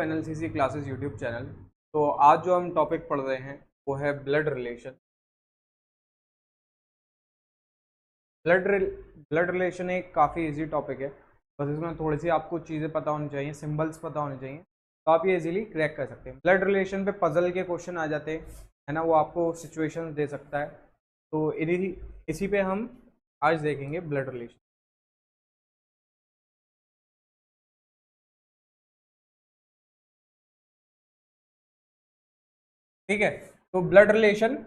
एनएलसीसी classes YouTube channel. तो आज जो हम टॉपिक पढ़ रहे हैं वो है ब्लड रिलेशन। ब्लड रिलेशन एक काफ़ी इजी टॉपिक है, बस इसमें थोड़ी सी आपको चीज़ें पता होनी चाहिए, सिंबल्स पता होने चाहिए, तो आप ये इजीली क्रैक कर सकते हैं। ब्लड रिलेशन पे पजल के क्वेश्चन आ जाते हैं, है ना, वो आपको सिचुएशंस दे सकता है। तो इसी पे हम आज देखेंगे ब्लड रिलेशन। ठीक है, तो blood relation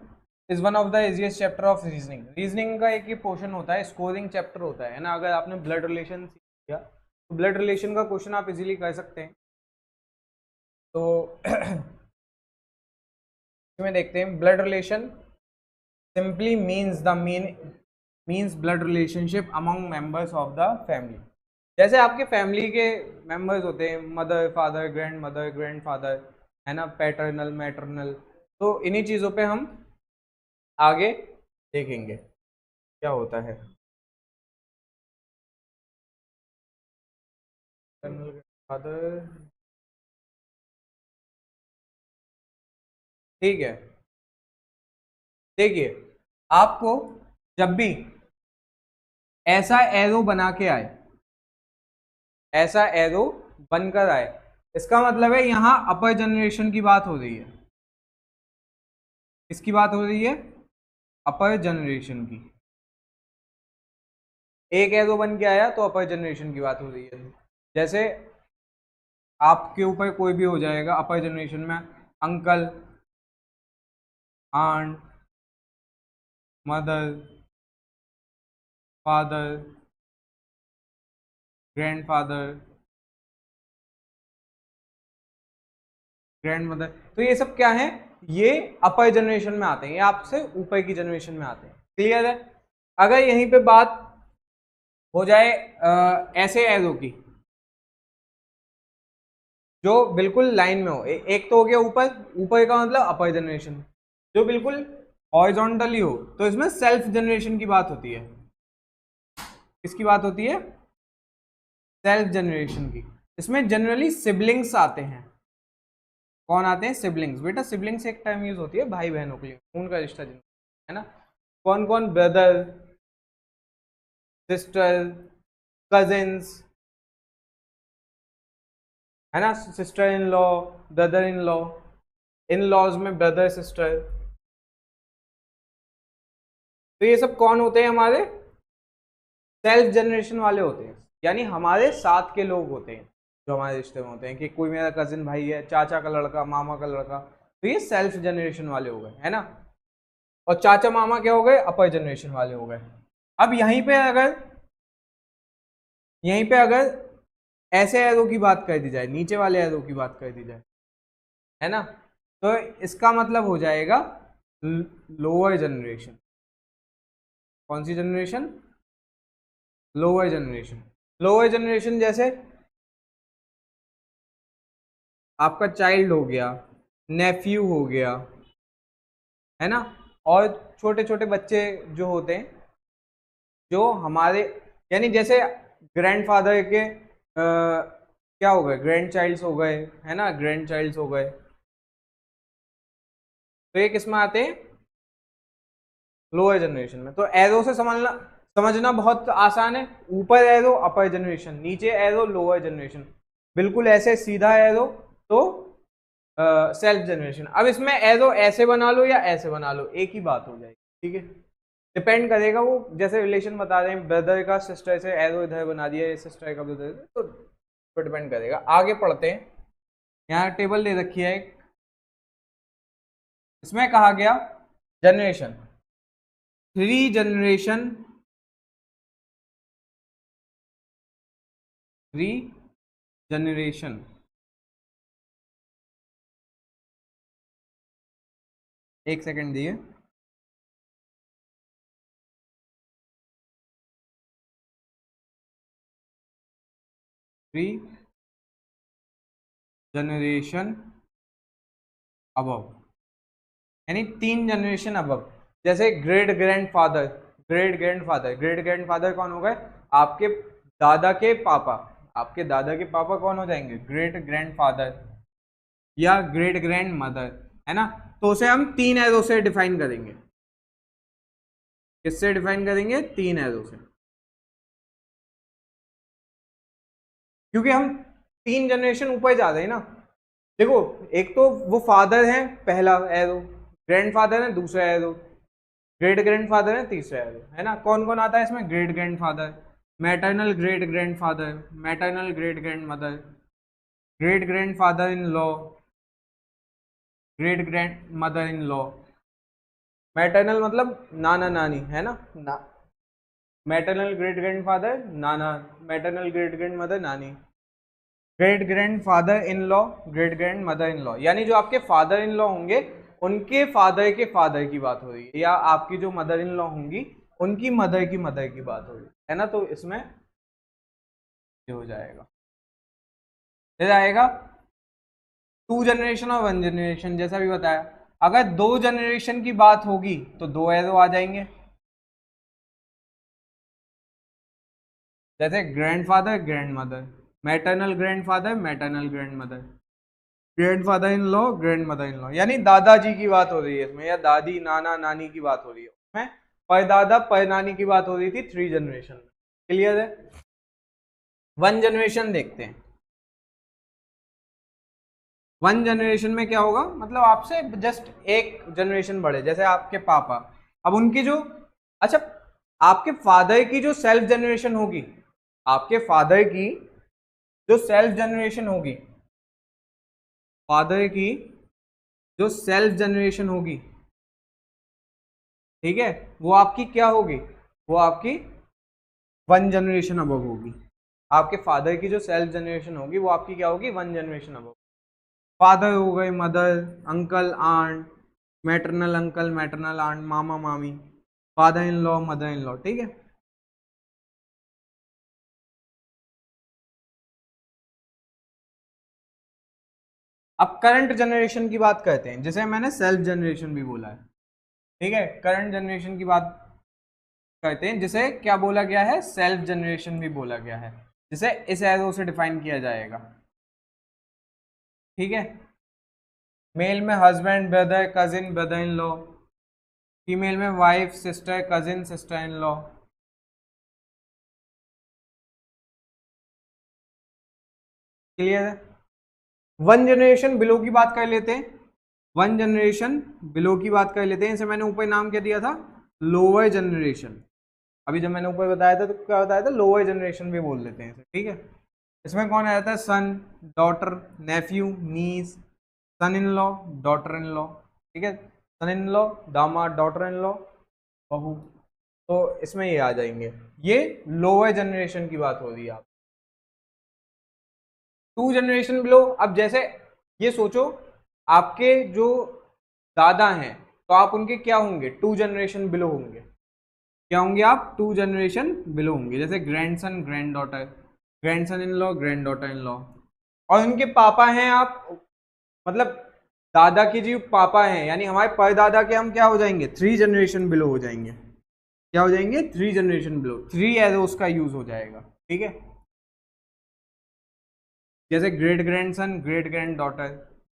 is one of the easiest chapter of reasoning. Reasoning का एक ही पोर्शन होता है, स्कोरिंग चैप्टर होता है ना। अगर आपने ब्लड रिलेशन सीख लिया तो ब्लड रिलेशन का क्वेश्चन आप इजीली कर सकते हैं। तो इसमें देखते हैं, blood relation simply means blood relationship among members of the family. जैसे आपके फैमिली के मेंबर्स होते हैं, मदर फादर ग्रैंड फादर, है ना, पैटर्नल मैटरनल, तो इन्हीं चीज़ों पे हम आगे देखेंगे क्या होता है। फादर, ठीक है। देखिए, आपको जब भी ऐसा एरो बना के आए, ऐसा एरो बनकर आए, इसका मतलब है यहां अपर जनरेशन की बात हो रही है। किसकी बात हो रही है? अपर जनरेशन की। एक एरो बन के आया तो अपर जनरेशन की बात हो रही है। जैसे आपके ऊपर कोई भी हो जाएगा अपर जनरेशन में, uncle, aunt, mother, father, grandfather, grandmother, तो ये सब क्या है? ये अपर जनरेशन में आते हैं, ये आपसे ऊपर की जनरेशन में आते हैं। क्लियर है? अगर यहीं पे बात हो जाए ऐसे एरो की, जो बिल्कुल लाइन में हो, एक तो हो गया ऊपर का मतलब अपर जनरेशन, जो बिल्कुल हॉरिजॉन्टली हो, तो इसमें सेल्फ जनरेशन की बात होती है। किसकी बात होती है? सेल्फ जनरेशन की। इसमें जनरली सिबलिंग्स आते हैं। कौन आते हैं? सिबलिंग्स। बेटा सिबलिंग्स एक टर्म यूज होती है भाई बहनों के लिए, खून का रिश्ता है ना। कौन कौन? ब्रदर, सिस्टर, कजिन्स, है ना, sister in law, brother in law, in laws में ब्रदर सिस्टर, तो ये सब कौन होते हैं? हमारे सेल्फ जनरेशन वाले होते हैं, यानी हमारे साथ के लोग होते हैं जो हमारे रिश्ते में होते हैं। कि कोई मेरा कजिन भाई है, चाचा का लड़का, मामा का लड़का, तो ये सेल्फ जनरेशन वाले हो गए, है ना। और चाचा मामा क्या हो गए? अपर जनरेशन वाले हो गए। अब यहीं पे अगर ऐसे एरो की बात कर दी जाए, नीचे वाले एरो की बात कर दी जाए, है ना, तो इसका मतलब हो जाएगा लोअर जनरेशन। कौन सी generation? Lower generation. Lower generation जैसे आपका चाइल्ड हो गया, नेफ्यू हो गया, है ना, और छोटे छोटे बच्चे जो होते हैं, जो हमारे, यानी जैसे ग्रैंडफादर के क्या हो गए? ग्रैंड चाइल्ड्स हो गए, है ना, ग्रैंड चाइल्ड्स हो गए, तो ये किस में आते हैं? लोअर जनरेशन में। तो एरो से समझना बहुत आसान है। ऊपर एरो अपर जनरेशन, नीचे एरो लोअर जनरेशन, बिल्कुल ऐसे सीधा एरो तो सेल्फ जनरेशन। अब इसमें एरो ऐसे बना लो या ऐसे बना लो, एक ही बात हो जाएगी। ठीक है, डिपेंड करेगा, वो जैसे रिलेशन बता रहे हैं, ब्रदर का सिस्टर से एरो इधर बना दिया, सिस्टर का ब्रदर, तो डिपेंड करेगा। आगे पढ़ते हैं। यहाँ टेबल दे रखी है एक, इसमें कहा गया जनरेशन, 3 जनरेशन, 3 जनरेशन। एक सेकंड दिए। थ्री जनरेशन अबव, यानी 3 जनरेशन अबव। जैसे ग्रेट ग्रैंड फादर कौन हो गए? आपके दादा के पापा। आपके दादा के पापा कौन हो जाएंगे? Great grand father. या ग्रेट ग्रैंड मदर, है ना। तो उसे हम 3 एरो से डिफाइन करेंगे। किससे डिफाइन करेंगे? 3 एरो से, क्योंकि हम 3 जनरेशन ऊपर जा रहे हैं ना। देखो, एक तो वो फादर है पहला एरो, ग्रैंडफादर है दूसरा एरो, ग्रेट ग्रैंडफादर है तीसरा एरो, है ना। कौन कौन आता है इसमें? Great grandfather, maternal great grandfather, maternal great grand mother, great grandfather in law, great grand mother in law. Maternal मतलब नाना नानी, है ना। मैटरनल ग्रेट ग्रैंडफादर नाना, मैटरनल ग्रेट ग्रैंड मदर नानी, great grand father in law, great grand mother in law, यानी जो आपके father in law होंगे उनके फादर की बात हो रही है, या आपकी जो मदर इन लॉ होंगी उनकी मदर की बात हो रही है ना। तो इसमें ये हो जाएगा, ये जाएगा 2 जनरेशन और 1 जनरेशन, जैसा भी बताया। अगर 2 जनरेशन की बात होगी तो 2 एरो आ जाएंगे, जैसे grandfather grand mother, maternal grandfather maternal grand mother, grandfather in law grand mother in law, यानी दादाजी की बात हो रही है इसमें, या दादी नाना नानी की बात हो रही है उसमें, परदादा परनानी की बात हो रही थी 3 जनरेशन में। क्लियर है? 1 जनरेशन देखते हैं। 1 जनरेशन में क्या होगा, मतलब आपसे जस्ट एक जनरेशन बड़े, जैसे आपके पापा। अब उनकी जो, अच्छा, आपके फादर की जो सेल्फ जनरेशन होगी, आपके फादर की जो सेल्फ जनरेशन होगी, फादर की जो सेल्फ जनरेशन होगी, ठीक है, वो आपकी क्या होगी? वो आपकी 1 जनरेशन अबव होगी। आपके फादर की जो सेल्फ जनरेशन होगी वो आपकी क्या होगी? 1 जनरेशन अबव। फादर हो गए mother, uncle aunt, maternal uncle maternal aunt, मामा मामी, father in law mother in law, ठीक है। अब करंट जनरेशन की बात करते हैं, जिसे मैंने सेल्फ जनरेशन भी बोला है, ठीक है। करंट जनरेशन की बात करते हैं, जिसे क्या बोला गया है? सेल्फ जनरेशन भी बोला गया है, जिसे इस एरो से डिफाइन किया जाएगा, ठीक है। मेल में husband brother cousin brother in law, female में wife sister cousin sister in law, clear है। 1 जनरेशन बिलो की बात कर लेते हैं, 1 जनरेशन बिलो की बात कर लेते हैं। इसे मैंने ऊपर नाम क्या दिया था? Lower generation. अभी जब मैंने ऊपर बताया था तो क्या बताया था? लोअर जनरेशन भी बोल देते हैं इसे, ठीक है। इसमें कौन आया था? Son, daughter, nephew, niece, son in law, daughter in law, ठीक है। सन इन लॉ दामाद, डॉटर इन लॉ बहू, तो इसमें ये आ जाएंगे। ये लोअर जनरेशन की बात हो रही है। आप 2 जनरेशन बिलो, अब जैसे ये सोचो, आपके जो दादा हैं तो आप उनके क्या होंगे? 2 जनरेशन बिलो होंगे। क्या होंगे आप? 2 जनरेशन बिलो होंगे, जैसे grandson grand daughter, grandson in law grand daughter in law. और उनके पापा हैं आप, मतलब दादा के जो पापा हैं, यानी हमारे परदादा के हम क्या हो जाएंगे? 3 जनरेशन बिलो हो जाएंगे। क्या हो जाएंगे? 3 जनरेशन बिलो, 3 एरोस का यूज हो जाएगा, ठीक है। जैसे great grandson great granddaughter,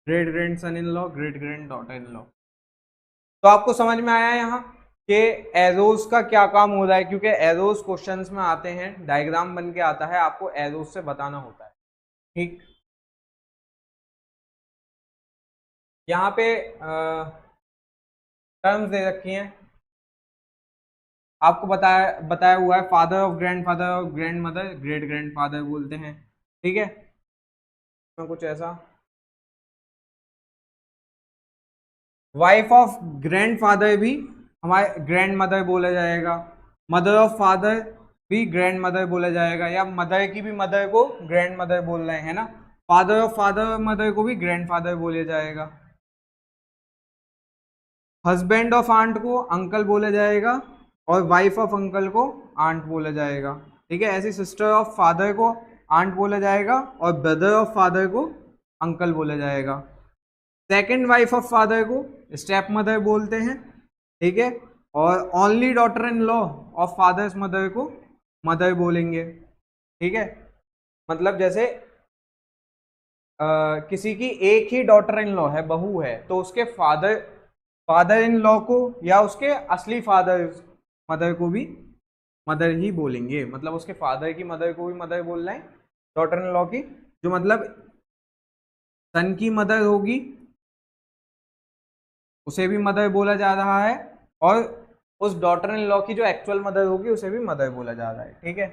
great grandson in law great grand daughter in law. तो आपको समझ में आया यहाँ कि एरोस का क्या काम हो रहा है, क्योंकि एरोस क्वेश्चंस में आते हैं, डायग्राम बन के आता है, आपको एरोस से बताना होता है, ठीक। यहाँ पे टर्म्स दे रखी हैं, आपको बताया बताया हुआ है, father of grandfather of grand mother great grandfather बोलते हैं, ठीक है। कुछ ऐसा, वाइफ ऑफ ग्रैंडफादर भी हमारे ग्रैंड मदर बोला जाएगा, मदर ऑफ फादर भी ग्रैंड मदर बोला जाएगा, या मदर की भी मदर को ग्रैंड मदर बोल रहे हैं ना, फादर ऑफ फादर मदर को भी ग्रैंड फादर बोला जाएगा, हस्बैंड ऑफ आंट को अंकल बोला जाएगा, और वाइफ ऑफ अंकल को आंट बोला जाएगा, ठीक है। ऐसे सिस्टर ऑफ फादर को आंट बोला जाएगा, और ब्रदर ऑफ फादर को अंकल बोला जाएगा। सेकेंड वाइफ ऑफ फादर को स्टेप मदर बोलते हैं, ठीक है। और only daughter in law of father's mother को मदर बोलेंगे, ठीक है। मतलब जैसे किसी की एक ही डॉटर इन लॉ है, बहू है, तो उसके फादर इन लॉ को या उसके असली फादर मदर को भी मदर ही बोलेंगे, मतलब उसके फादर की मदर को भी मदर बोलना है, डॉटर इन लॉ की जो मतलब सन की मदर होगी उसे भी मदर बोला जा रहा है, और उस डॉटर इन लॉ की जो एक्चुअल मदर होगी उसे भी मदर बोला जा रहा है, ठीक है।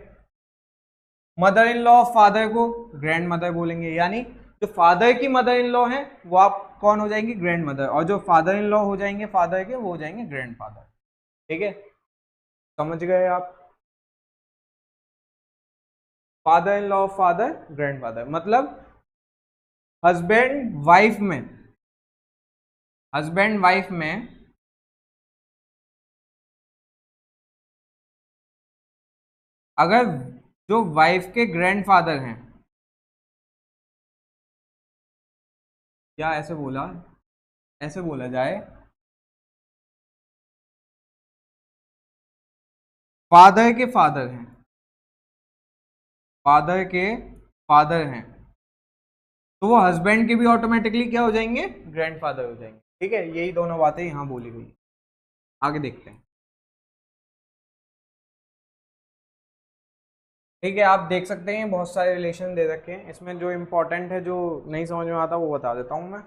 Mother in law of father को ग्रैंड मदर बोलेंगे, यानी जो फादर की मदर इन लॉ है वो आप कौन हो जाएंगी, ग्रैंड मदर, और जो फादर इन लॉ हो जाएंगे फादर के वो हो जाएंगे ग्रैंड फादर, ठीक है। समझ गए आप? Father in law of father, grand father, मतलब हस्बैंड वाइफ में, हस्बैंड वाइफ में अगर जो वाइफ के ग्रैंडफादर हैं, या ऐसे बोला जाए, फादर के फादर हैं, फादर के फादर हैं, तो वो हस्बैंड के भी ऑटोमेटिकली क्या हो जाएंगे, ग्रैंडफादर हो जाएंगे, ठीक है। यही दोनों बातें यहां बोली गई। आगे देखते हैं, ठीक है। आप देख सकते हैं बहुत सारे रिलेशन दे रखे हैं, इसमें जो इंपॉर्टेंट है, जो नहीं समझ में आता वो बता देता हूं मैं,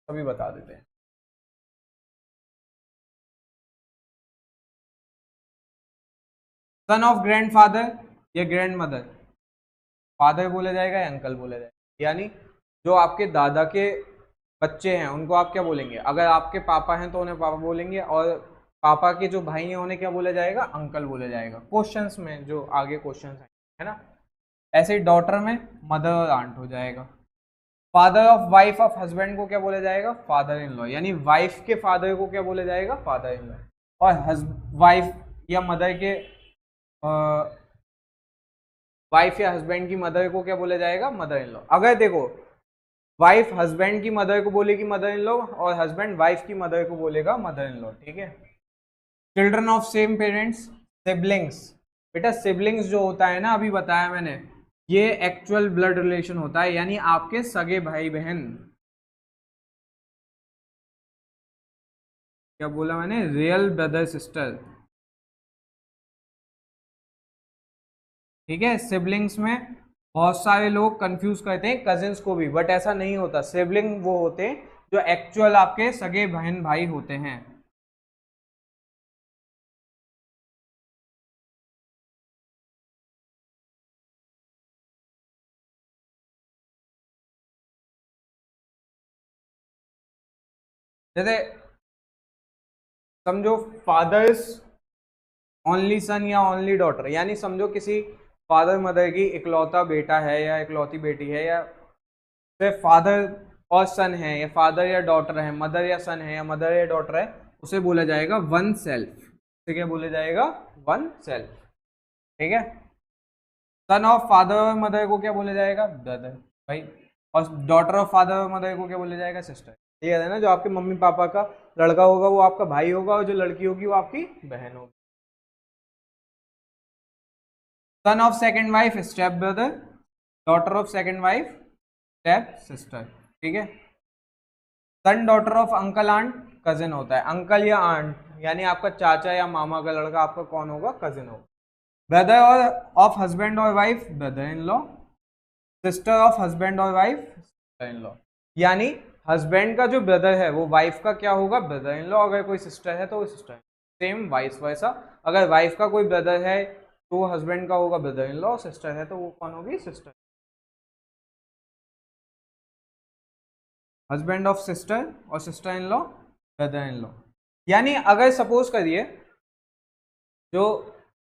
सभी बता देते हैं। सन ऑफ ग्रैंडफादर या ग्रैंड मदर, फादर बोला जाएगा या अंकल बोला जाएगा, यानी जो आपके दादा के बच्चे हैं उनको आप क्या बोलेंगे, अगर आपके पापा हैं तो उन्हें पापा बोलेंगे, और पापा के जो भाई हैं उन्हें क्या बोला जाएगा, अंकल बोला जाएगा, क्वेश्चंस में जो आगे क्वेश्चंस हैं, है ना। ऐसे ही डॉटर में मदर और आंट हो जाएगा। Father of wife of husband को क्या बोला जाएगा, फादर इन लॉ, यानी वाइफ के फादर को क्या बोला जाएगा, फादर इन लॉ, और वाइफ या मदर के वाइफ या हस्बैंड की मदर को क्या बोला जाएगा, मदर इन लॉ। अगर देखो वाइफ हस्बैंड की मदर को बोलेगी मदर इन लॉ, और हस्बैंड वाइफ की मदर को बोलेगा मदर इन लॉ, ठीक है। Children of same parents, siblings, बेटा सिबलिंग्स जो होता है ना, अभी बताया मैंने, ये एक्चुअल ब्लड रिलेशन होता है, यानी आपके सगे भाई बहन, क्या बोला मैंने, रियल ब्रदर सिस्टर, ठीक है। सिबलिंग्स में बहुत सारे लोग कंफ्यूज करते हैं कजिन्स को भी, बट ऐसा नहीं होता, सिबलिंग वो होते हैं जो एक्चुअल आपके सगे बहन भाई होते हैं। जैसे समझो फादर्स ओनली सन या ओनली डॉटर, यानी समझो किसी फादर मदर की इकलौता बेटा है या इकलौती बेटी है, या सिर्फ फादर और सन है, या फादर या डॉटर है, मदर या सन है, या मदर या डॉटर है, उसे बोला जाएगा वन सेल्फ, उसे क्या बोला जाएगा, वन सेल्फ, ठीक है। सन ऑफ फादर और मदर को क्या बोला जाएगा, ब्रदर, भाई, और डॉटर ऑफ फादर और मदर को क्या बोला जाएगा, सिस्टर। ठीक है ना, जो आपके मम्मी पापा का लड़का होगा वो आपका भाई होगा, और जो लड़की होगी वो आपकी बहन होगी। Son of second wife stepbrother, daughter of second wife stepsister, ठीक है। Son daughter of uncle aunt cousin होता है, अंकल या आंट यानी आपका चाचा या मामा का लड़का आपका कौन होगा, कजिन होगा। ब्रदर और ऑफ हस्बैंड और wife brother in law, sister of husband और वाइफ सिस्टर इन लॉ, यानी हस्बैंड का जो ब्रदर है वो वाइफ का क्या होगा, ब्रदर इन लॉ, अगर कोई सिस्टर है तो वो सिस्टर, सेम वाइस वर्सा, अगर वाइफ का कोई ब्रदर है तो वो हस्बैंड का होगा ब्रदर इन लॉ, सिस्टर है तो वो कौन होगी, सिस्टर, हस्बैंड ऑफ सिस्टर और sister in law brother in law. यानी अगर सपोज करिए जो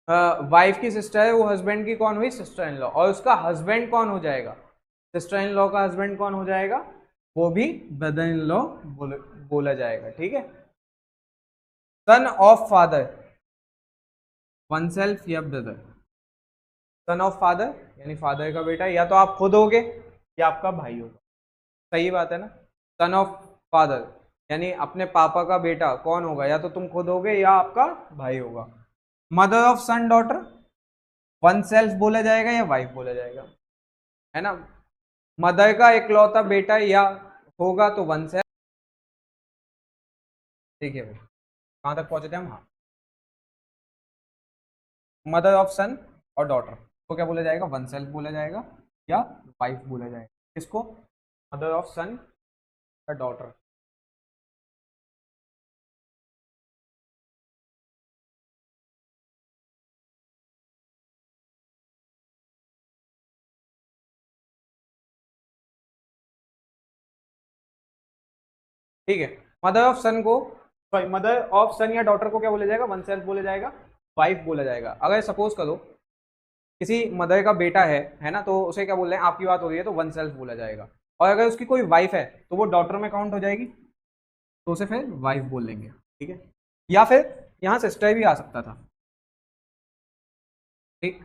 वाइफ की सिस्टर है वो हस्बैंड की कौन हुई, सिस्टर इन लॉ, और उसका हस्बैंड कौन हो जाएगा, सिस्टर इन लॉ का हस्बैंड कौन हो जाएगा, वो भी ब्रदर इन लॉ बोला जाएगा, ठीक है। Son of father one self या ब्रदर, सन ऑफ फादर यानी फादर का बेटा, या तो आप खुद होगे या आपका भाई होगा, सही बात है ना। सन ऑफ फादर यानी अपने पापा का बेटा कौन होगा, या तो तुम खुद होगे या आपका भाई होगा। Mother of son daughter one self बोला जाएगा या वाइफ बोला जाएगा, है ना। मदर का इकलौता बेटा या होगा तो वन सेल्फ। देखिए भाई कहाँ तक पहुंचे थे हम। हाँ, मदर ऑफ सन और डॉटर को क्या बोला जाएगा, वन सेल्फ बोला जाएगा या वाइफ बोला जाएगा। किसको, मदर ऑफ सन या डॉटर। ठीक है, मदर ऑफ सन को, सॉरी मदर ऑफ सन या डॉटर को क्या बोला जाएगा, वन सेल्फ बोला जाएगा, वाइफ बोला जाएगा। अगर सपोज करो किसी मदर का बेटा है ना, तो उसे क्या बोल रहे हैं, आपकी बात हो रही है तो वन सेल्फ बोला जाएगा। और अगर उसकी कोई वाइफ है तो वो डॉटर में काउंट हो जाएगी, तो उसे फिर वाइफ बोल देंगे। ठीक है, या फिर यहाँ सिस्टर भी आ सकता था। ठीक,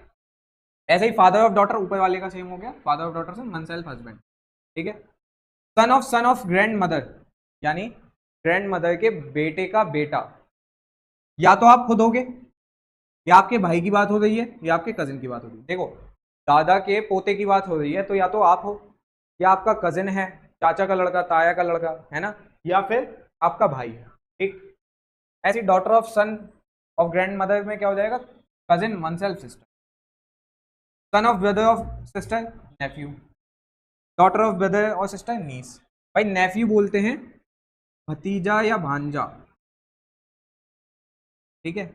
ऐसे ही फादर ऑफ डॉटर ऊपर वाले का सेम हो गया, फादर ऑफ डॉटर से वन सेल्फ हस्बैंड। ठीक है, सन ऑफ ग्रैंड मदर, यानी ग्रैंड मदर के बेटे का बेटा, या तो आप खुद होगे, या आपके भाई की बात हो रही है, या आपके कजिन की बात हो रही है। देखो दादा के पोते की बात हो रही है तो या तो आप हो, या आपका कजिन है, चाचा का लड़का, ताया का लड़का, है ना, या फिर आपका भाई है। ठीक, ऐसी daughter of son of grandmother में क्या हो जाएगा, cousin, oneself, sister. Son of brother of sister, nephew. Daughter of brother और सिस्टर, नीस। भाई नेफ्यू बोलते हैं भतीजा या भांजा। ठीक है,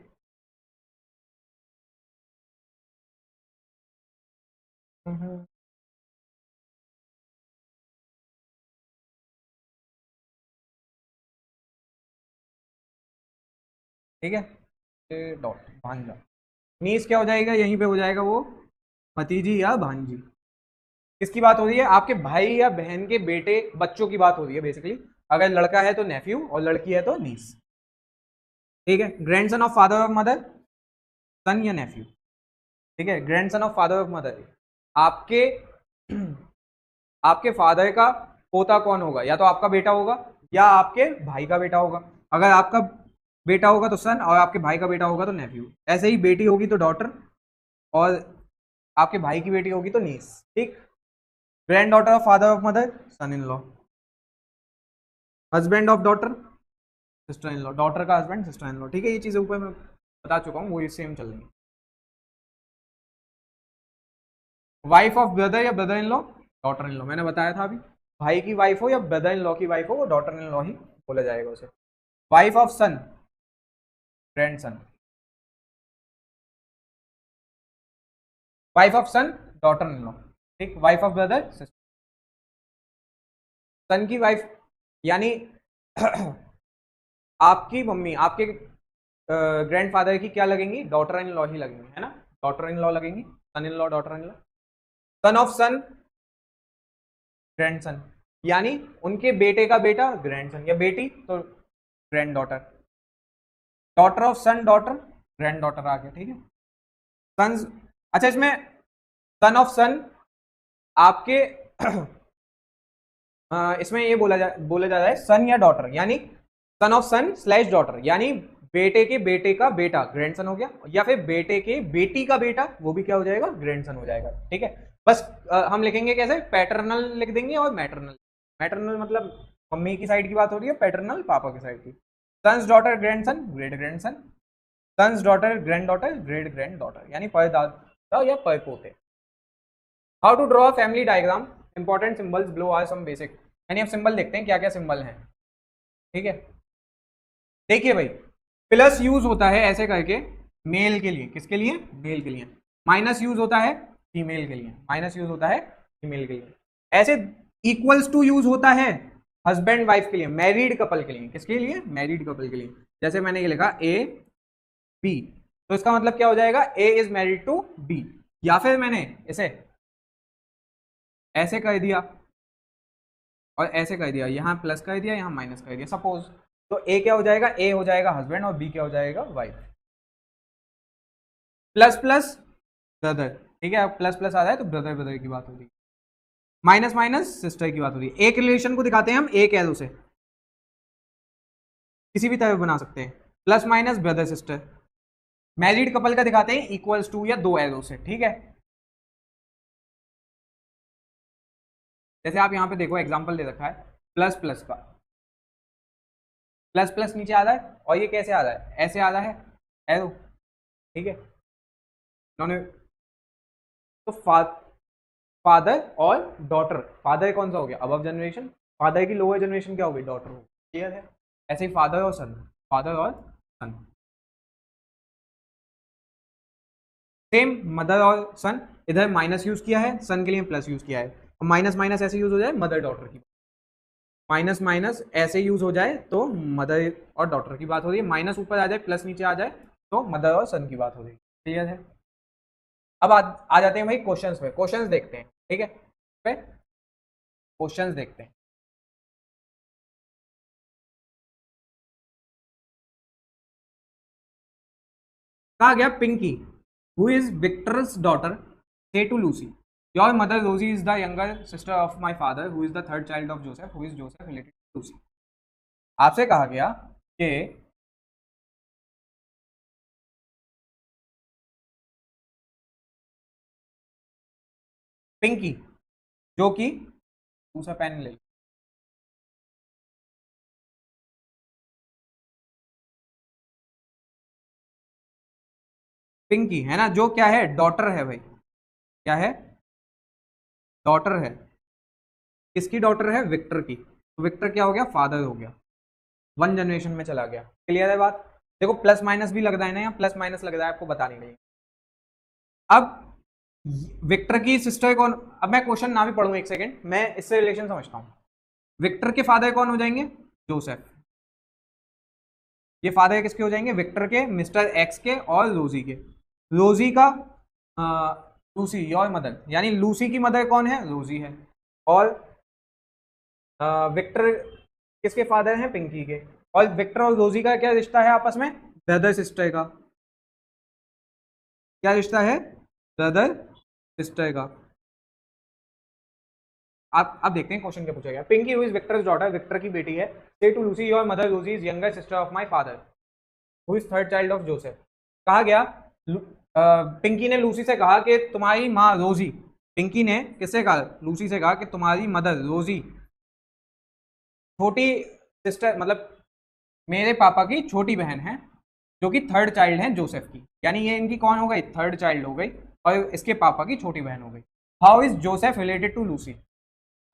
ठीक है, डॉट भांजा। नीस क्या हो जाएगा, यहीं पे हो जाएगा वो भतीजी या भांजी। किसकी बात हो रही है, आपके भाई या बहन के बेटे बच्चों की बात हो रही है बेसिकली। अगर लड़का है तो नेफ्यू और लड़की है तो नीस। ठीक है, grandson of father of mother, son या नेफ्यू। ठीक है, grandson of father of mother, आपके आपके फादर का पोता कौन होगा, या तो आपका बेटा होगा या आपके भाई का बेटा होगा। अगर आपका बेटा होगा तो सन, और आपके भाई का बेटा होगा तो नेफ्यू। ऐसे ही बेटी होगी तो डॉटर, और आपके भाई की बेटी होगी तो नीस। ठीक, granddaughter of father of mother, son in law. Husband of daughter, sister in law. Daughter का हस्बैंड, सिस्टर इन लॉ। ठीक है, ये चीजें ऊपर मैं बता चुका हूँ, वो ये सेम चल रही है। वाइफ ऑफ ब्रदर या brother in law, daughter in law. मैंने बताया था अभी, भाई की वाइफ हो या ब्रदर इन लॉ की वाइफ हो, वो डॉटर इन लॉ ही बोला जाएगा उसे। Wife of son, grandson. Wife of son, daughter in law. ठीक, wife of brother, sister. Son की वाइफ यानी आपकी मम्मी आपके ग्रैंडफादर की क्या लगेंगी, डॉटर इन लॉ ही लगेंगी, है ना, डॉटर इन लॉ लगेंगी। Son in law, daughter in law. Son of son, grandson, यानी उनके बेटे का बेटा ग्रैंड सन, या बेटी तो granddaughter. Daughter of son, daughter, granddaughter आ गया। ठीक है, सन्स। अच्छा, इसमें सन ऑफ सन आपके इसमें ये बोला जा रहा है सन या डॉटर, यानी son of son slash daughter, यानी बेटे के बेटे का बेटा ग्रैंडसन हो गया, या फिर बेटे के बेटी का बेटा, वो भी क्या हो जाएगा, ग्रैंडसन हो जाएगा। ठीक है, बस हम लिखेंगे कैसे, पैटर्नल लिख देंगे और मैटरनल। मैटरनल मतलब मम्मी की साइड की बात हो रही है, पैटर्नल पापा की साइड की। Sons daughter grandson, great grandson. Sons daughter granddaughter, great granddaughter, यानी पर दादा या पर पोते। How to draw family diagram, important symbols below are some basic. यानी अब सिंबल देखते हैं क्या क्या सिंबल हैं। ठीक है, देखिए भाई, प्लस यूज होता है ऐसे करके मेल के लिए, किसके लिए, मेल के लिए। माइनस यूज होता है फीमेल के लिए, माइनस यूज होता है फीमेल के लिए। ऐसे इक्वल्स टू यूज होता है हस्बैंड वाइफ के लिए, मैरिड कपल के लिए। किसके लिए, मैरिड कपल के लिए। जैसे मैंने ये लिखा ए बी, तो इसका मतलब क्या हो जाएगा, ए इज मैरिड टू बी। या फिर मैंने इसे ऐसे कर दिया और ऐसे कर दिया, यहाँ प्लस कर दिया, यहाँ माइनस कर दिया सपोज, तो ए क्या हो जाएगा, ए हो जाएगा हस्बैंड और बी क्या हो जाएगा, वाइफ। प्लस प्लस ब्रदर, ठीक है, प्लस प्लस आ रहा है तो ब्रदर ब्रदर की बात हो रही है। माइनस माइनस सिस्टर की बात हो रही है। एक रिलेशन को दिखाते हैं हम एक एरो से, किसी भी तरह बना सकते हैं, plus minus brother sister. Married couple का दिखाते हैं इक्वल्स टू या दो एरो से। ठीक है, जैसे आप यहाँ पे देखो एग्जाम्पल दे रखा है प्लस प्लस का, प्लस प्लस नीचे आ रहा है और ये कैसे आ रहा है, ऐसे आ रहा है एरो, ठीक है। इन्होंने तो फादर और डॉटर, फादर कौन सा हो गया अबव जनरेशन, फादर की लोअर जनरेशन क्या होगी डॉटर होगी, क्लियर है। ऐसे ही फादर और सन, फादर और सन, सेम मदर और सन, इधर माइनस यूज किया है, सन के लिए प्लस यूज किया है, माइनस माइनस ऐसे यूज हो जाए मदर डॉटर की, माइनस माइनस ऐसे यूज हो जाए तो मदर और डॉटर की बात हो रही है, माइनस ऊपर आ जाए प्लस नीचे आ जाए तो मदर और सन की बात हो रही है, क्लियर है। अब आ जाते हैं भाई क्वेश्चंस में, क्वेश्चंस देखते हैं, ठीक है, क्वेश्चंस देखते हैं। कहा गया Pinky who is Victor's daughter say to Lucy, your mother Rosy is the younger sister of my father who is the third child of Joseph who is Joseph related to Lucy. आपसे कहा गया कि पिंकी जो कि दूसरा पेन ले, पिंकी है ना, जो क्या है डॉटर है भाई, क्या है डॉटर है, किसकी डॉटर है विक्टर की, तो विक्टर क्या हो गया फादर हो गया, वन जनरेशन में चला गया, क्लियर है बात। देखो प्लस माइनस भी लग रहा है ना, यहाँ प्लस माइनस लग रहा है आपको बता नहीं रही। अब विक्टर की सिस्टर कौन, अब मैं क्वेश्चन ना भी पढ़ूं एक सेकंड, मैं इससे रिलेशन समझता हूं। विक्टर के फादर कौन हो जाएंगे जोसेफ, ये फादर किसके हो जाएंगे विक्टर के, मिस्टर एक्स के और रोजी के, रोजी का लूसी योर मदर, यानी लूसी की मदर कौन है रोजी है, और विक्टर किसके फादर हैं पिंकी के, और विक्टर और रोजी का क्या रिश्ता है आपस में, ब्रदर सिस्टर का, क्या रिश्ता है ब्रदर सिस्टर का। आप देखते हैं क्वेश्चन क्या पूछा गया, Pinky who is Victor's daughter, Victor की बेटी है, say to Lucy your mother Lucy is younger sister of my father who is third child of Joseph. कहा गया पिंकी ने लूसी से कहा कि तुम्हारी माँ रोजी, पिंकी ने किससे कहा लूसी से कहा कि तुम्हारी मदर रोजी छोटी सिस्टर, मतलब मेरे पापा की छोटी बहन है जो कि थर्ड चाइल्ड है जोसेफ की, यानी ये इनकी कौन हो गई थर्ड चाइल्ड हो गई और इसके पापा की छोटी बहन हो गई। How is Joseph related to Lucy,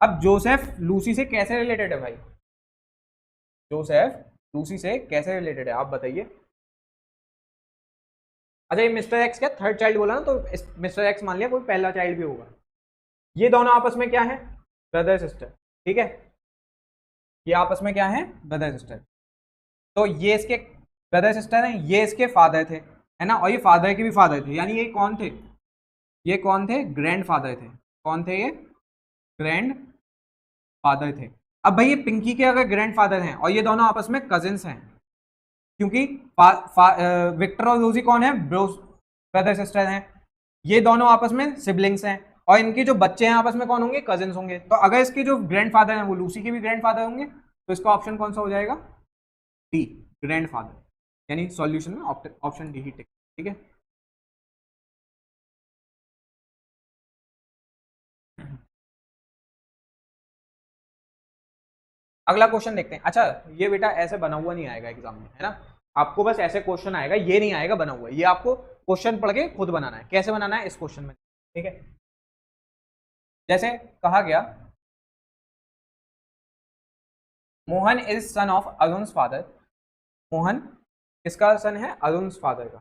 अब जोसेफ लूसी से कैसे रिलेटेड है भाई, जोसेफ लूसी से कैसे रिलेटेड है आप बताइए। अच्छा ये मिस्टर एक्स क्या थर्ड चाइल्ड बोला ना, तो मिस्टर एक्स मान लिया कोई पहला चाइल्ड भी होगा, ये दोनों आपस में क्या है ब्रदर सिस्टर, ठीक है, ये आपस में क्या है ब्रदर सिस्टर, तो ये इसके ब्रदर सिस्टर हैं, ये इसके फादर थे है ना, और ये फादर के भी फादर थे, यानी ये कौन थे, ये कौन थे ग्रैंड फादर थे, कौन थे ये ग्रैंड फादर थे। अब भाई ये पिंकी के अगर ग्रैंड फादर हैं और ये दोनों आपस में कजिन्स हैं, क्योंकि विक्टर और रोजी कौन है ब्रदर सिस्टर हैं, ये दोनों आपस में सिबलिंग्स हैं और इनके जो बच्चे हैं आपस में कौन होंगे कजिन्स होंगे, तो अगर इसके जो ग्रैंड फादर हैं वो लूसी के भी ग्रैंड फादर होंगे, तो इसका ऑप्शन कौन सा हो जाएगा डी ग्रैंड फादर, यानी सॉल्यूशन में ऑप्शन डी ही टिक, ठीक है। अगला क्वेश्चन देखते हैं। अच्छा ये बेटा ऐसे बना हुआ नहीं आएगा एग्जाम में, है ना, आपको बस ऐसे क्वेश्चन आएगा, ये नहीं आएगा बना हुआ, ये आपको क्वेश्चन पढ़ के खुद बनाना है, कैसे बनाना है इस क्वेश्चन में, ठीक है। जैसे कहा गया Mohan is son of Arun father, Mohan किसका सन है अरुण फादर का,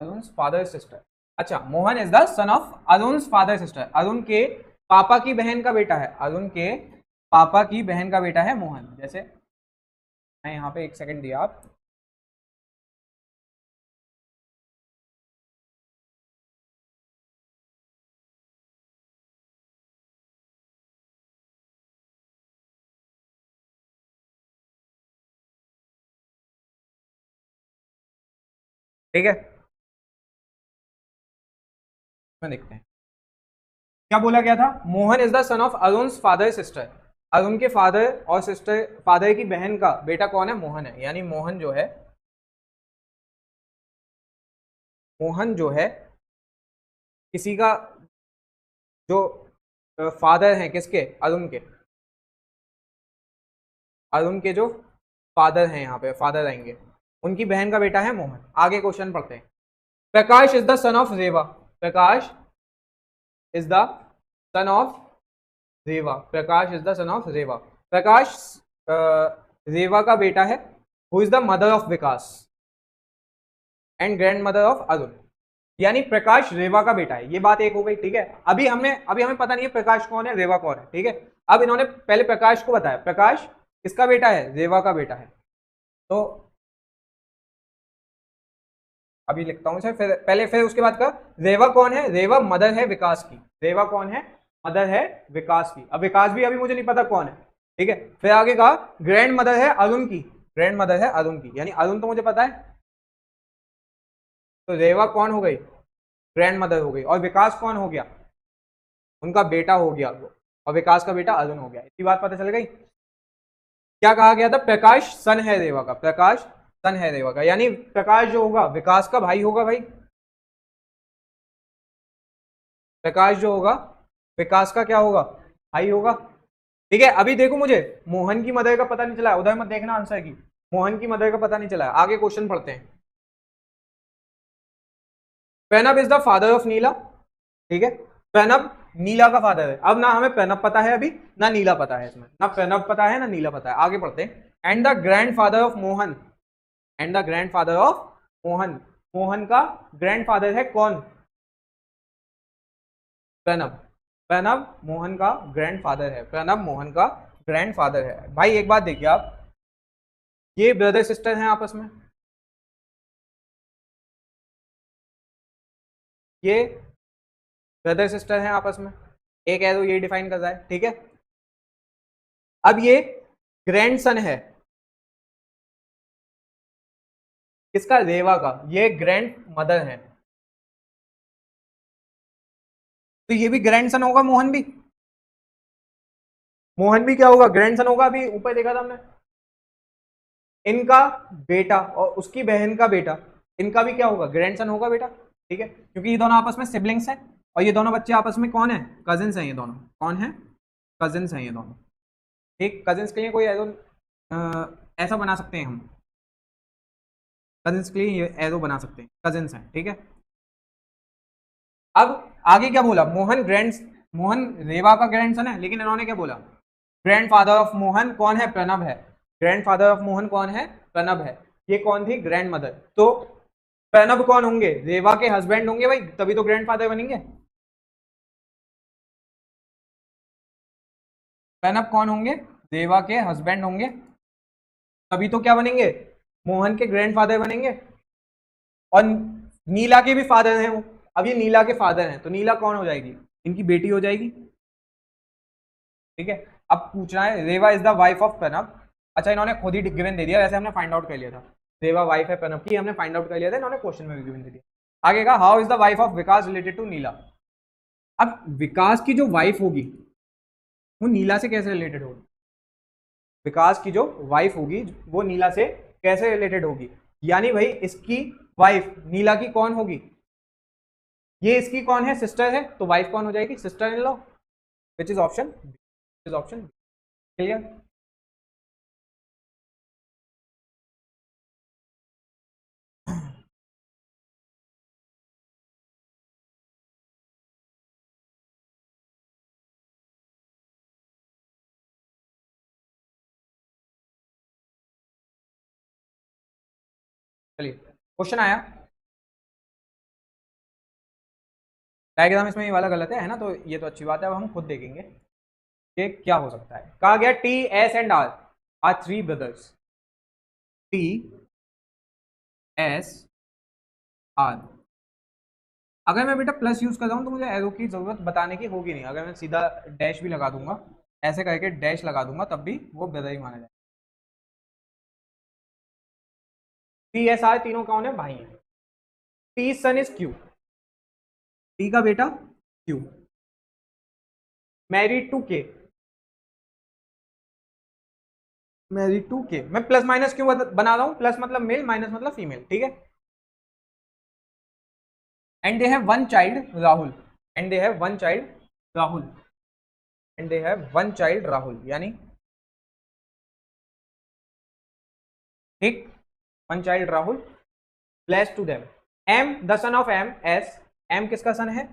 अरुण फादर सिस्टर, अच्छा Mohan is the son of Arun father sister, Arun के पापा की बहन का बेटा है, अरुण के पापा की बहन का बेटा है मोहन, जैसे मैं यहाँ पे एक सेकंड दिया आप, ठीक है, मैं देखते हैं क्या बोला गया था, Mohan is the son of Arun father sister, Arun के फादर और सिस्टर फादर की बहन का बेटा कौन है मोहन है, यानी मोहन जो है, मोहन जो है किसी का जो फादर हैं किसके, अरुण के, अरुण के जो फादर हैं, यहाँ पे फादर आएंगे, उनकी बहन का बेटा है मोहन। आगे क्वेश्चन पढ़ते हैं। Prakash is the son of Reva, Prakash is the son of Reva, Prakash is the son of Reva, Prakash Reva का बेटा है। Who is the mother of Vikas and grandmother of Arun, यानी प्रकाश रेवा का बेटा है। ये बात एक हो गई, ठीक है। अभी हमें पता नहीं है प्रकाश कौन है, रेवा कौन है, ठीक है। अब इन्होंने पहले प्रकाश को बताया, प्रकाश किसका बेटा है, रेवा का बेटा है। तो अभी लिखता हूं इसे, फिर उसके बाद का रेवा कौन है, रेवा मदर है विकास की, रेवा कौन है, मदर है विकास की। अब विकास भी अभी मुझे नहीं पता कौन है, ठीक है। फिर आगे कहा ग्रैंड मदर है अरुण की, ग्रैंड मदर है अरुण की, यानी अरुण तो मुझे पता है, तो रेवा कौन हो गई, ग्रैंड मदर हो गई, और विकास कौन हो गया, उनका बेटा हो गया, और विकास का बेटा अरुण हो गया। इतनी बात पता चल गई। क्या कहा गया था, प्रकाश सन है रेवा का, प्रकाश सन है रेवा का, यानी प्रकाश जो होगा विकास का भाई होगा भाई, प्रकाश जो होगा विकास का क्या होगा, भाई होगा, ठीक है। अभी देखो मुझे मोहन की मदर का पता नहीं चला है, उधर मत देखना आंसर की, मोहन की मदर का पता नहीं चला है। आगे क्वेश्चन पढ़ते हैं। Pranab is the father of Neela, ठीक है, प्रणब नीला का फादर है। अब ना हमें प्रणब पता है अभी, ना नीला पता है, इसमें ना प्रणब पता है ना नीला पता है। आगे पढ़ते हैं। And the grand father of Mohan, and the grand father of Mohan, Mohan का ग्रैंड फादर है कौन, प्रणब, प्रणब मोहन का ग्रैंड फादर है, प्रणब मोहन का ग्रैंड फादर है। भाई एक बात देखिए आप, ये ब्रदर सिस्टर हैं आपस में, ये ब्रदर सिस्टर हैं आपस में, एक एरो ये डिफाइन कर रहा है, ठीक है। अब ये ग्रैंड सन है किसका, रेवा का, ये ग्रैंड मदर है, तो ये भी ग्रैंड सन होगा, मोहन भी, मोहन भी क्या होगा, ग्रैंड सन होगा। अभी ऊपर देखा था हमने, इनका बेटा और उसकी बहन का बेटा, इनका भी क्या होगा, ग्रैंड सन होगा बेटा, ठीक है, क्योंकि ये दोनों आपस में सिबलिंग्स हैं, और ये दोनों बच्चे आपस में कौन है, कजिन्स हैं, ये दोनों कौन है, कजिन्स हैं ये दोनों, ठीक। कजिन्स के लिए कोई एरो ऐसा बना सकते हैं हम, कजिन्स के लिए ये एरो बना सकते हैं, कजिन्स हैं, ठीक है। अब आगे क्या बोला, मोहन रेवा का ग्रैंड सन है, लेकिन इन्होंने क्या बोला, ग्रैंड फादर ऑफ मोहन कौन है, प्रणब है, ग्रैंड फादर ऑफ मोहन कौन है, प्रणब है। ये कौन थी, ग्रैंड मदर। तो प्रणब कौन होंगे, रेवा के हस्बैंड होंगे भाई, तभी तो ग्रैंड फादर बनेंगे। प्रणब कौन होंगे, रेवा के हस्बैंड होंगे, तभी तो क्या बनेंगे, मोहन के ग्रैंड फादर बनेंगे, और नीला के भी फादर हैं वो। अब ये नीला के फादर हैं, तो नीला कौन हो जाएगी, इनकी बेटी हो जाएगी, ठीक है। अब पूछ रहा है Reva is the wife of Pranab, अच्छा इन्होंने खुद ही गिवन दे दिया, वैसे हमने फाइंड आउट कर लिया था, रेवा वाइफ है प्रणब की, हमने फाइंड आउट कर लिया था, इन्होंने क्वेश्चन में भी गिवन दे दिया। आगे का how is the wife of Vikas related to Neela. अब विकास की जो वाइफ होगी वो नीला से कैसे रिलेटेड होगी, विकास की जो वाइफ होगी वो नीला से कैसे रिलेटेड होगी, यानी भाई इसकी वाइफ नीला की कौन होगी, ये इसकी कौन है, सिस्टर है, तो वाइफ कौन हो जाएगी, sister in law, which is option, is option clear. चलिए क्वेश्चन आया, डायग्राम इसमें ये वाला गलत है ना, तो ये तो अच्छी बात है। अब हम खुद देखेंगे कि क्या हो सकता है। कहा गया T S and R three brothers, T S R. अगर मैं बेटा प्लस यूज कर रहा हूं तो मुझे एरो की जरूरत बताने की होगी नहीं, अगर मैं सीधा डैश भी लगा दूंगा, ऐसे करके डैश लगा दूंगा, तब भी वो ब्रदर ही माना जाए। टी एस आर तीनों कौन है, भाई है। T son is Q, T का बेटा Q, married to K, married to K, मैं प्लस माइनस क्यों बना रहा हूं, प्लस मतलब मेल, माइनस मतलब फीमेल, ठीक है। And they have one child Rahul, and they have one child Rahul, and they have one child Rahul, यानी ठीक, one child Rahul, blessed to them. M the son of M, S, M किसका son है?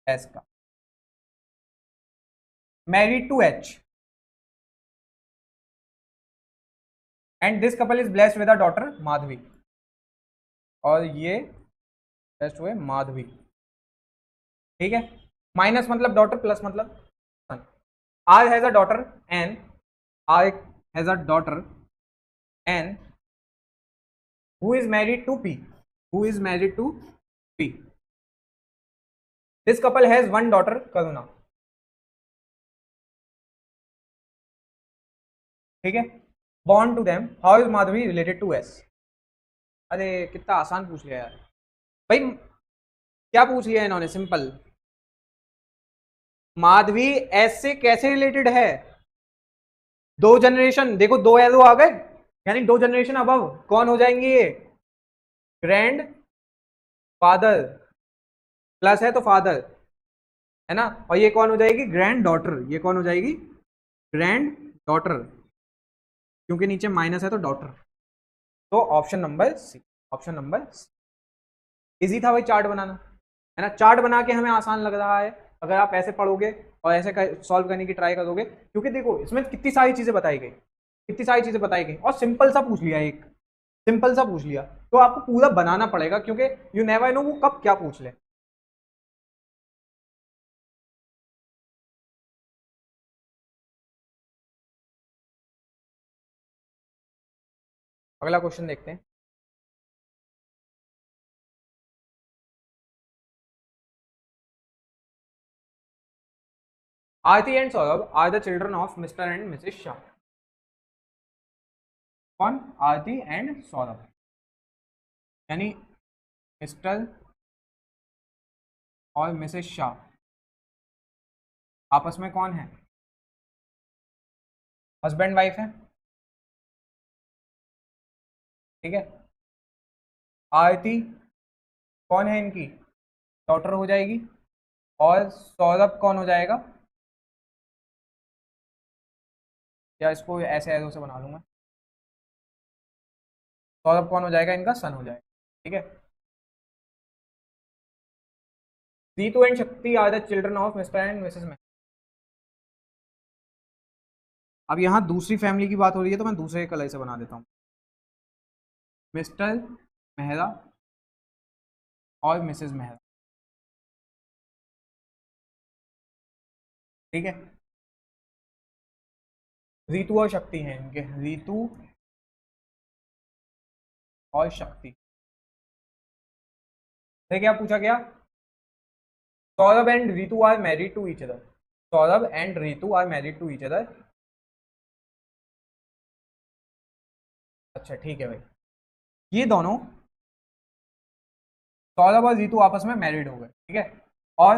S का। Married to H, and this couple is blessed with a daughter Madhavi, और ये blessed हुए माधवी, ठीक है। माइनस मतलब डॉटर, प्लस मतलब son. R has a daughter N, R has a daughter N who is married to P, who is married to P, this couple has one daughter Karuna, ठीक है। born to them, how is Madhavi related to S? अरे कितना आसान पूछ लिया यार भाई, क्या पूछ लिया इन्होंने, सिंपल। माधवी एस से कैसे रिलेटेड है? दो जनरेशन, देखो दो एरो आ गए, यानी दो जनरेशन अबव कौन हो जाएंगे ये? ग्रैंड फादर, प्लस है तो फादर है ना, और ये कौन हो जाएगी? ग्रैंड डॉटर, ये कौन हो जाएगी? ग्रैंड डॉटर, क्योंकि नीचे माइनस है तो डॉटर। तो option number C, option number C. Easy था भाई चार्ट बनाना, है ना। चार्ट बना के हमें आसान लग रहा है, अगर आप ऐसे पढ़ोगे और ऐसे सॉल्व करने की ट्राई करोगे, क्योंकि देखो इसमें कितनी सारी चीजें बताई गई, कितनी सारी चीजें बताई गई, और सिंपल सा पूछ लिया, एक सिंपल सा पूछ लिया, तो आपको पूरा बनाना पड़ेगा, क्योंकि यू नेवर नो वो कब क्या पूछ ले। अगला क्वेश्चन देखते हैं। Aarti and Saurabh are the children of mister and missus Shah. कौन? आरती एंड सौरभ, यानी मिस्टर और मिसेस शाह आपस में कौन है? हस्बैंड वाइफ है, ठीक है। आरती कौन है इनकी? डॉटर हो जाएगी, और सौरभ कौन हो जाएगा? या इसको ऐसे एरो से बना दूंगा, सौरभ कौन हो जाएगा? इनका सन हो जाएगा, ठीक है। Ritu and Shakti are the children of mister and Mrs Mehra. अब यहाँ दूसरी फैमिली की बात हो रही है, तो मैं दूसरे कलर से बना देता हूँ। मिस्टर मेहरा और मिसेस मेहरा, ठीक है। रीतू और शक्ति हैं इनके, रीतू और शक्ति। देखिए क्या पूछा गया? Saurabh and Ritu are married to each other, Saurabh and Ritu are married to each other. अच्छा ठीक है भाई, ये दोनों सौरभ और रीतू आपस में मैरिड हो गए, ठीक है। और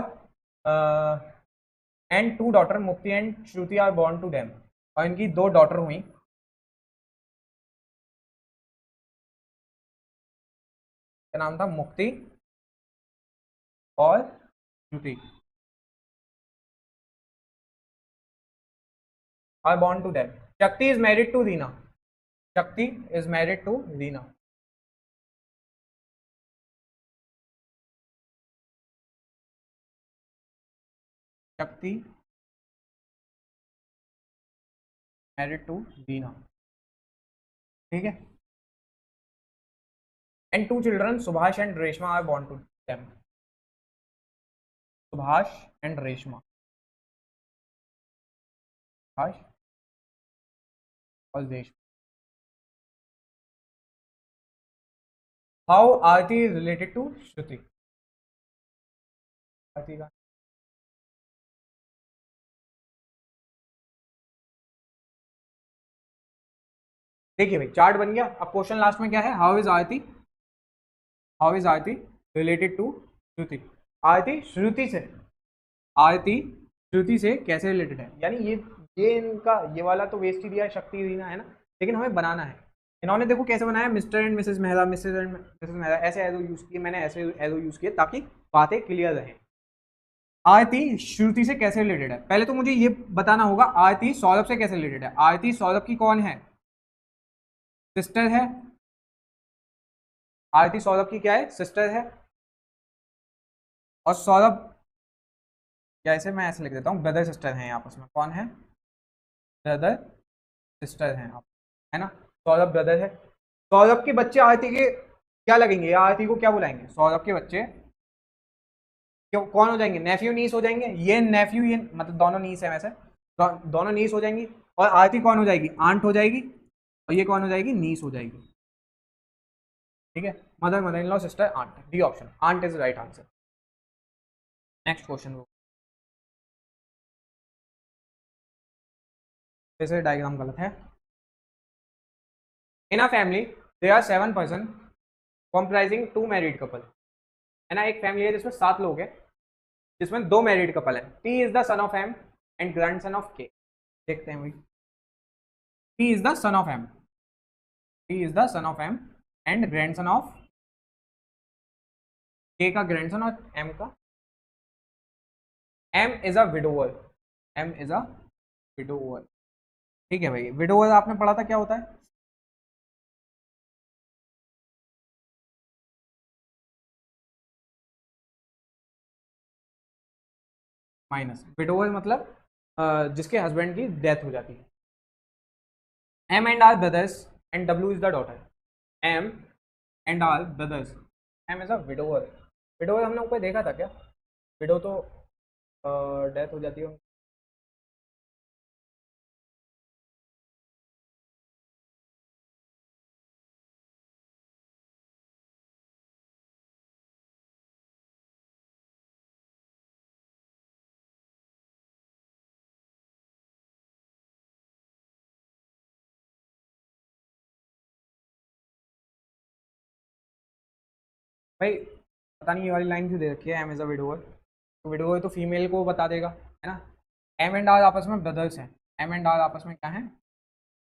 and two daughter Mukti and Shruti are born to them, और इनकी दो डॉटर हुई, क्या नाम था? मुक्ति और श्रुति, आर बॉर्न टू देम। शक्ति इज मैरिड टू रीना, शक्ति इज मैरिड टू रीना, शक्ति मैरिड टू रीना, ठीक है। And two children Subhash and Reshma are born to them, Subhash and Reshma, Subhash और Reshma. How Aarti is related to Shruti, Aarti का देखिए भाई चार्ट बन गया। अब क्वेश्चन लास्ट में क्या है? How is Aarti, how is Aarti related to Shruti, Aarti Shruti से, आरती श्रुति से कैसे रिलेटेड है, यानी ये इनका ये वाला तो वेस्ट ही दिया है, शक्ति रीना है ना, लेकिन हमें बनाना है। इन्होंने देखो कैसे बनाया, mister and Mrs Mehra, Mrs and Mrs Mehra, ऐसे एरो यूज किए, मैंने ऐसे एरो यूज किए ताकि बातें क्लियर रहे। आरती श्रुति से कैसे रिलेटेड है? पहले तो मुझे ये बताना होगा आरती सौरभ से कैसे रिलेटेड है। आरती सौरभ की कौन है? सिस्टर है। आरती सौरभ की क्या है? सिस्टर है। और सौरभ, या ऐसे मैं ऐसे लिख देता हूँ, ब्रदर सिस्टर हैं आपस में। कौन है? ब्रदर सिस्टर हैं आप, है ना। सौरभ ब्रदर है। सौरभ के बच्चे आरती के क्या लगेंगे, या आरती को क्या बुलाएंगे? सौरभ के बच्चे क्यों कौन हो जाएंगे? नेफ्यू नीस हो जाएंगे। ये नेफ्यू, ये मतलब दोनों नीस है वैसे, दोनों नीस हो जाएंगी। और आरती कौन हो जाएगी? आंट हो जाएगी। और ये कौन हो जाएगी? नीस हो जाएगी। ठीक है, mother, mother in law, sister, aunt. D option, aunt is right answer. Next question, वैसे डायग्राम गलत है। In a family there are 7 person comprising 2 married couple, है ना। एक फैमिली है जिसमें 7 लोग हैं, जिसमें 2 मैरिड कपल है। T is the son of M and grandson of K. देखते हैं भाई। T is the son of M, T is the son of M and grandson of K का ग्रैंड सन, और M का, M is a widower, M is a widower. ठीक है भाई, widower आपने पढ़ा था क्या होता है? माइनस, विडोवर मतलब जिसके हस्बैंड की डेथ हो जाती है। M and R brothers and W is the daughter. M and R brothers, M is a widower. Widower हमने ऊपर देखा था क्या? विडो तो डेथ हो जाती है। भाई पता नहीं ये वाली लाइन क्यों दे रखी है, एम इज अ विडोवर। तो विडोवर तो फीमेल को बता देगा, है ना। एम एंड आर आपस में ब्रदर्स हैं, एम एंड आर आपस में क्या है?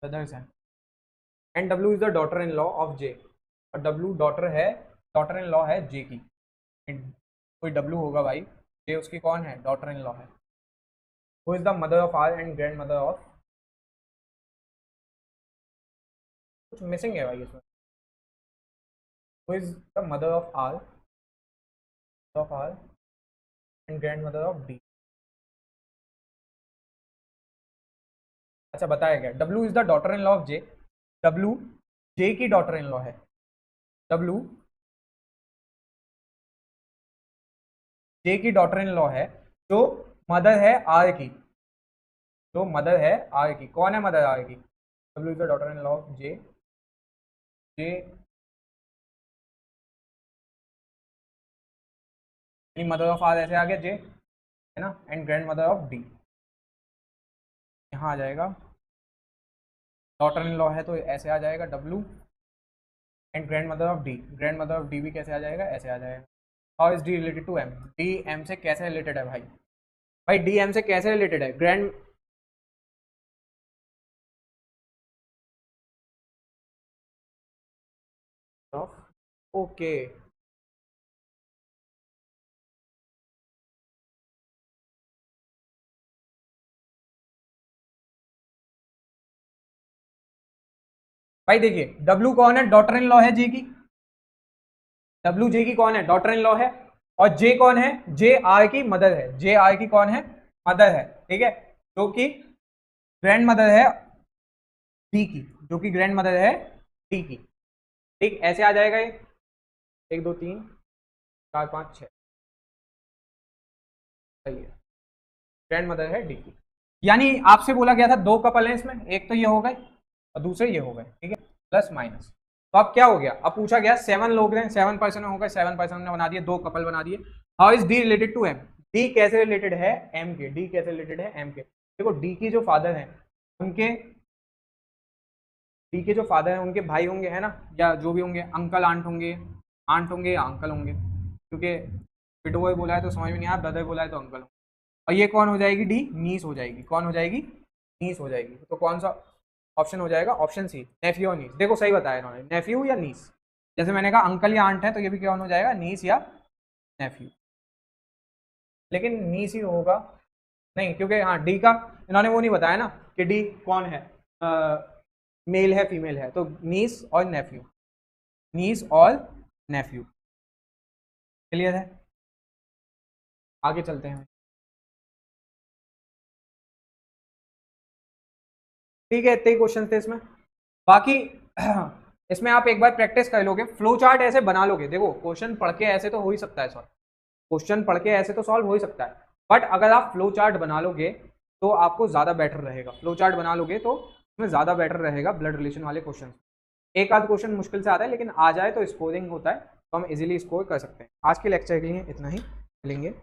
ब्रदर्स हैं। And W is the daughter in law of J, और डब्ल्यू डॉटर है, डॉटर इन लॉ है जे की। कोई डब्ल्यू होगा भाई, जे उसकी कौन है? डॉटर इन लॉ है। Who is the mother of R and grandmother of, कुछ मिसिंग है भाई इसमें। Who is the mother of R and grandmother of D. अच्छा बताया गया, W is the daughter in law of J. W J की daughter in law है। W J की डॉटर इन लॉ है, जो मदर है आर की, जो मदर है आर की। कौन है मदर आर की? W is the daughter in law of J, J mother of R, ऐसे आ गया जे, है ना। And grandmother of D, यहाँ आ जाएगा। डॉटर इन लॉ है तो ऐसे आ जाएगा W, and grandmother of D, grandmother of D भी कैसे आ जाएगा? ऐसे आ जाएगा। How is D related to M? D M से कैसे रिलेटेड है भाई? भाई डी एम से कैसे रिलेटेड है? Grand, okay. भाई देखिए, डब्ल्यू कौन है? डॉटर इन लॉ है जे की। डब्ल्यू जे की कौन है? डॉटर इन लॉ है। और जे कौन है? जे आर की मदर है। जे आर की कौन है? मदर है। ठीक है, जो कि ग्रैंड मदर है डी की, जो कि ग्रैंड मदर है डी की। ठीक, ऐसे आ जाएगा ये। 1 2 3 4 5 6, सही है। ग्रैंड मदर है डी की। यानी आपसे बोला गया था 2 कपल हैं इसमें, एक तो ये हो गए और दूसरे ये हो गए। ठीक है, प्लस माइनस। तो अब क्या हो गया? अब पूछा गया 7 लोग हैं, 7 पर्सन हो गए, 7 पर्सन ने बना दिए, 2 कपल बना दिए। How is D related to M? D कैसे रिलेटेड है एम के? डी कैसे रिलेटेड है एम के? देखो डी की जो फादर है उनके, डी के जो फादर हैं उनके भाई होंगे, है ना, या जो भी होंगे, अंकल आंट होंगे, आंट होंगे या अंकल होंगे, क्योंकि विडोवर बोला है तो समझ में नहीं आया, ब्रदर बोला है तो अंकल। और ये कौन हो जाएगी? डी नीस हो जाएगी। कौन हो जाएगी? नीस हो जाएगी। तो कौन सा ऑप्शन हो जाएगा? ऑप्शन सी, नेफ्यू और नीस। देखो सही बताया इन्होंने, नेफ्यू या नीस। जैसे मैंने कहा अंकल या आंट है, तो ये भी कौन हो जाएगा? नीस या नेफ्यू। लेकिन नीस ही होगा नहीं, क्योंकि हाँ डी का इन्होंने वो नहीं बताया ना कि डी कौन है, मेल है फीमेल है, तो नीस और नेफ्यू, नीस और नेफ्यू। क्लियर है, आगे चलते हैं। ठीक है, इतने ही क्वेश्चन थे इसमें। बाकी इसमें आप एक बार प्रैक्टिस कर लोगे, फ्लो चार्ट ऐसे बना लोगे, देखो क्वेश्चन पढ़ के ऐसे तो हो ही सकता है सॉल्व, क्वेश्चन पढ़ के ऐसे तो सॉल्व हो ही सकता है, बट अगर आप फ्लो चार्ट बना लोगे तो आपको ज़्यादा बेटर रहेगा, फ्लो चार्ट बना लोगे तो उसमें ज़्यादा बेटर रहेगा ब्लड रिलेशन वाले क्वेश्चन। एक आध क्वेश्चन मुश्किल से आता है, लेकिन आ जाए तो स्कोरिंग होता है, तो हम इजीली स्कोर कर सकते हैं। आज के लेक्चर के लिए इतना ही, मिलेंगे।